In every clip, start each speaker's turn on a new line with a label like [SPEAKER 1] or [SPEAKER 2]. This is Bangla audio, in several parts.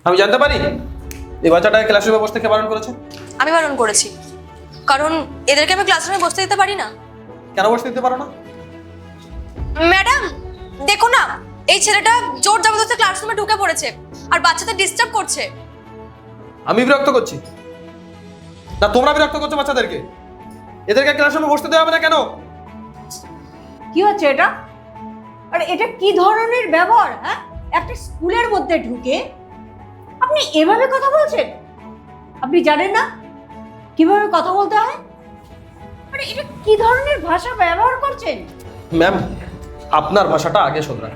[SPEAKER 1] আমি জানতে পারি এই বাচ্চাটাকে ক্লাসরুমে বসতে কে বারণ করেছে?
[SPEAKER 2] আমি বারণ করেছি, কারণ এদেরকে আমি ক্লাসরুমে বসতে দিতে পারি না।
[SPEAKER 1] কেন বসতে দিতে পারো না?
[SPEAKER 2] ম্যাডাম দেখো না, এই ছেলেটা জোর জবরদস্তি ক্লাসরুমে ঢুকে পড়েছে আর বাচ্চাদের ডিস্টার্ব করছে।
[SPEAKER 1] আমি বিরক্ত করছি না তোমরা বিরক্ত করছো বাচ্চাদেরকে? এদেরকে ক্লাসরুমে বসতে দেওয়া হবে না কেন?
[SPEAKER 3] কি হচ্ছে এটা? আর এটা কি ধরনের ব্যবহার? হ্যাঁ, একটা স্কুলের মধ্যে ঢুকে আপনি এভাবে কথা বলছেন? আপনি জানেন না কিভাবে কথা বলতে হয়? আরে এটা কি ধরনের ভাষা ব্যবহার করছেন?
[SPEAKER 1] ম্যাম, আপনার ভাষাটা আগে শোধরান।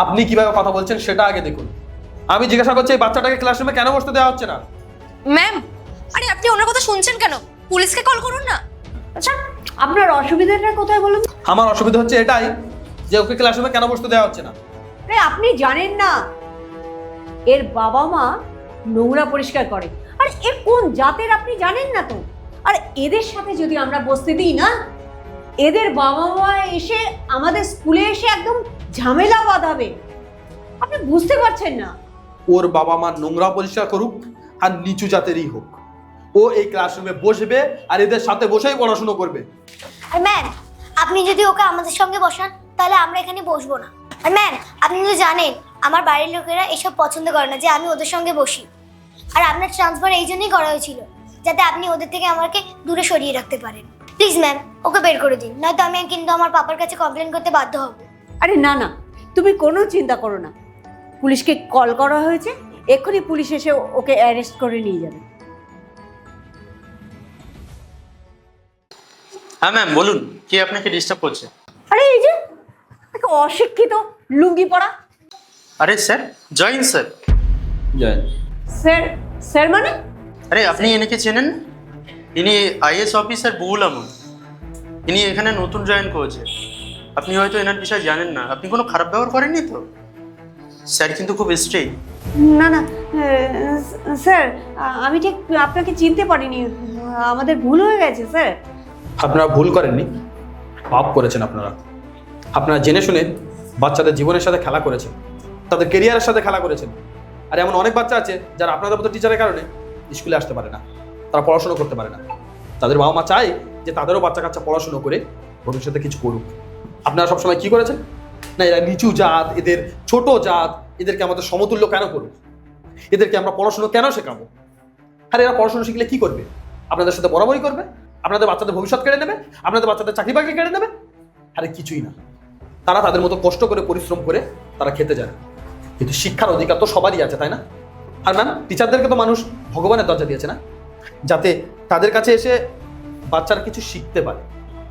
[SPEAKER 1] আপনি কিভাবে কথা বলছেন সেটা আগে দেখুন। আমি জিজ্ঞাসা করছি এই বাচ্চাটাকে ক্লাসরুমে কেন বসতে দেওয়া হচ্ছে না?
[SPEAKER 2] ম্যাম, আরে আপনি ওনার কথা শুনছেন কেন? পুলিশকে কল করুন না।
[SPEAKER 3] আচ্ছা, আপনার অসুবিধাটা কোথায় বলুন?
[SPEAKER 1] আমার অসুবিধা হচ্ছে এটাই যে ওকে ক্লাসরুমে কেন বসতে দেওয়া হচ্ছে না।
[SPEAKER 3] আরে আপনি জানেন না এর বাবা মা নোংরা পরিষ্কার করে? আর এর কোন জাতের আপনি জানেন না তো? আর এদের সাথে যদি আমরা বসতে দিই না, এদের বাবা মা এসে আমাদের স্কুলে এসে একদম ঝামেলা বাঁধাবে। আপনি বুঝতে পারছেন না?
[SPEAKER 1] ওর বাবা মা নোংরা পরিষ্কার করুক আর নিচু জাতেরই হোক, ও এই ক্লাসরুমে বসবে আর এদের সাথে বসেই পড়াশোনা করবে।
[SPEAKER 4] আর ম্যাম, আপনি যদি ওকে আমাদের সঙ্গে বসান তাহলে আমরা এখানে বসবো না। আর ম্যাম, আপনি তো জানেন আমার বাড়ির লোকেরা এসব পছন্দ করে না যে আমি ওদের সঙ্গে বসি। আর আপনার ট্রান্সফার এই জন্যই করা হয়েছিল যাতে আপনি ওদের থেকে আমাকে দূরে সরিয়ে রাখতে পারেন। প্লিজ ম্যাম, ওকে বের করে দিন, নয়তো আমি কিন্তু আমার পাপার কাছে কমপ্লেন করতে বাধ্য হব।
[SPEAKER 3] আরে না না, তুমি কোনো চিন্তা করো না। পুলিশকে কল করা হয়েছে, এক্ষুনি পুলিশ এসে ওকে অ্যারেস্ট করে নিয়ে যাবে।
[SPEAKER 5] হ্যাঁ ম্যাম বলুন, কে আপনাকে ডিস্টার্ব করছে?
[SPEAKER 3] আরে এই যে একটা অশিক্ষিত লুঙ্গি পরা।
[SPEAKER 5] আরে sir, join sir.
[SPEAKER 3] Sir? Sir মানে?
[SPEAKER 5] আরে আপনি এনেকে চেনেন না? ইনি আইএস অফিসার বুবুল আহমদ। ইনি এখানে নতুন জয়েন করেছে। আপনি হয়তো এনার বিষয়ে জানেন না। আপনি কোনো খারাপ ব্যবহার করেননি তো? স্যার কিন্তু খুব স্ট্রিক্ট।
[SPEAKER 3] না না স্যার, আমি ঠিক আপনাকে চিনতে পারিনি, আমাদের ভুল হয়ে গেছে স্যার।
[SPEAKER 1] আপনারা ভুল করেননি, পাপ করেছেন। আপনারা জেনে শুনে বাচ্চাদের জীবনের সাথে খেলা করেছেন, তাদের কেরিয়ারের সাথে খেলা করেছেন। আর এমন অনেক বাচ্চা আছে যারা আপনাদের মতো টিচারের কারণে স্কুলে আসতে পারে না, তারা পড়াশোনা করতে পারে না। তাদের বাবা মা চায় যে তাদেরও বাচ্চা কাচ্চা পড়াশোনা করে ভবিষ্যতে কিছু করুক। আপনারা সবসময় কি করেছেন না, এরা নিচু জাত, এদের ছোট জাত, এদেরকে আমাদের সমতুল্য কেন করুক, এদেরকে আমরা পড়াশোনা কেন শেখাবো? আর এরা পড়াশোনা শিখলে কি করবে? আপনাদের সাথে বরাবরই করবে, আপনাদের বাচ্চাদের ভবিষ্যৎ কেড়ে নেবে, আপনাদের বাচ্চাদের চাকরি বাকরি কেড়ে নেবে। আরে কিছুই না, তারা তাদের মতো কষ্ট করে পরিশ্রম করে তারা খেতে যায়। কিন্তু শিক্ষার অধিকার তো সবারই আছে, তাই না? আর ম্যাম, টিচারদেরকে তো মানুষ ভগবানের দরজা দিয়েছে না, যাতে তাদের কাছে এসে বাচ্চারা কিছু শিখতে পারে।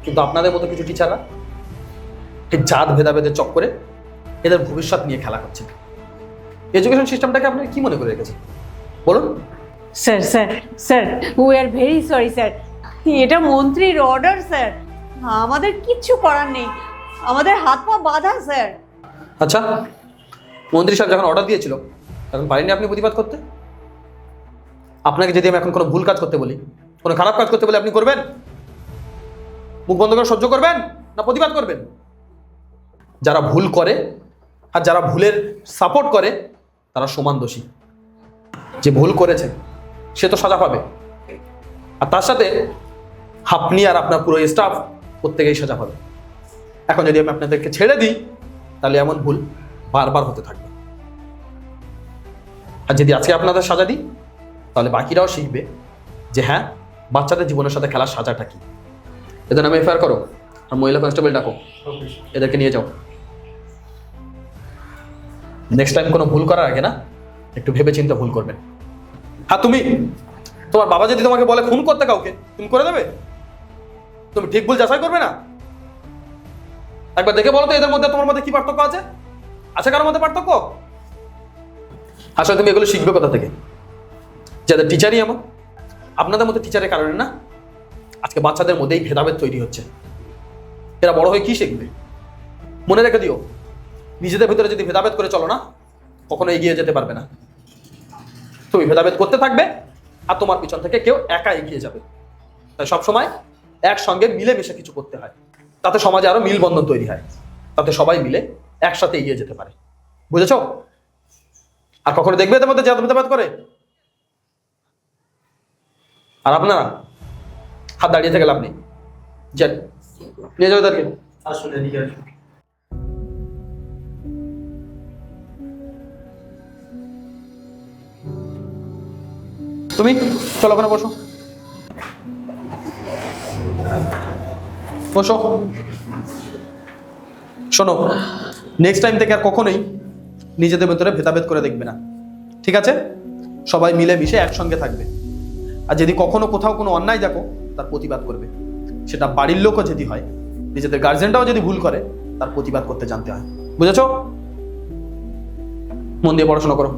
[SPEAKER 1] কিন্তু আপনাদের মতো কিছু টিচাররা এই জাত ভেদাভেদের চক্করে এদের ভবিষ্যৎ নিয়ে খেলা করছে। এডুকেশন সিস্টেমটাকে আপনি কি মনে করে রেখেছেন বলুন?
[SPEAKER 3] Sir sir sir, we are very sorry sir, এটা মন্ত্রীর অর্ডার স্যার, আমাদের কিচ্ছু করার নেই, আমাদের হাত পা বাঁধা স্যার।
[SPEAKER 1] আচ্ছা, মন্ত্রী সাহেব যখন অর্ডার দিয়েছিল তখন পারেননি আপনি প্রতিবাদ করতে? আপনাকে যদি আমি এখন কোনো ভুল কাজ করতে বলি, কোনো খারাপ কাজ করতে বলি, আপনি করবেন? মুখ বন্ধ করে সহ্য করবেন না প্রতিবাদ করবেন? যারা ভুল করে আর যারা ভুলের সাপোর্ট করে তারা সমান দোষী। যে ভুল করেছে সে তো সাজা পাবে, আর তার সাথে আপনি আর আপনার পুরো স্টাফ প্রত্যেকেই সাজা পাবে। এখন যদি আমি আপনাদেরকে ছেড়ে দিই তাহলে এমন ভুল বারবার হতে থাকবে। আর যদি আজকে আপনাদের সাজা দিই তাহলে বাকিরাও শিখবে যে হ্যাঁ, বাচ্চাদের জীবনের সাথে খেলার সাজাটা কি। এদের নামে এফআইআর করো আর মহিলা কনস্টেবল ডাকো, এদেরকে নিয়ে যাও। নেক্সট টাইম কোনো ভুল করার আগে না একটু ভেবে চিন্তে ভুল করবেন। হ্যাঁ, তোমার বাবা যদি তোমাকে বলে খুন করতে কাউকে, তুমি করে দেবে? তুমি ঠিক ভুল যাচাই করবে না? একবার দেখে বলো তো এদের মধ্যে তোমার মধ্যে কি পার্থক্য আছে? আছে কারোর মধ্যে পার্থক্য? আসলে তুমি এগুলো শিখবে কোথা থেকে? যাদের টিচারই এমন, আপনাদের মধ্যে টিচারের কারণে না আজকে বাচ্চাদের মধ্যেই ভেদাভেদ তৈরি হচ্ছে। এরা বড় হয়ে কি শিখবে? মনে রেখে দিও, নিজেদের ভিতরে যদি ভেদাভেদ করে চলো না, কখনো এগিয়ে যেতে পারবে না। তুমি ভেদাভেদ করতে থাকবে আর তোমার পিছন থেকে কেউ একা এগিয়ে যাবে। তাই সবসময় একসঙ্গে মিলেমিশে কিছু করতে হয়, তাতে সমাজে আরো মিলবন্ধন তৈরি হয়, তাতে সবাই মিলে একসাথে এগিয়ে যেতে পারে। বুঝেছো? আর কখনো দেখবে এদের মধ্যে জাতভেদাবাদ করে? আর আপনারা হাত দাঁড়িয়ে থেকে লাভ নেই, যান নিয়ে যাও তাদেরকে।
[SPEAKER 5] আসলে এদিকে আসুন।
[SPEAKER 1] তুমি চলো ওখানে বসো, বসো। শোনো, নেক্সট টাইম থেকে আর কখনোই নিজেদের ভেতরে ভেদাভেদ করে দেখবে না, ঠিক আছে? সবাই মিলে মিশে একসঙ্গে থাকবে। আর যদি কখনো কোথাও কোনো অন্যায় দেখো তার প্রতিবাদ করবে, সেটা বাড়ির লোকও যদি হয়, নিজেদের গার্জেনটাও যদি ভুল করে তার প্রতিবাদ করতে জানতে হয়, বুঝেছো? মন দিয়ে পড়াশোনা করো।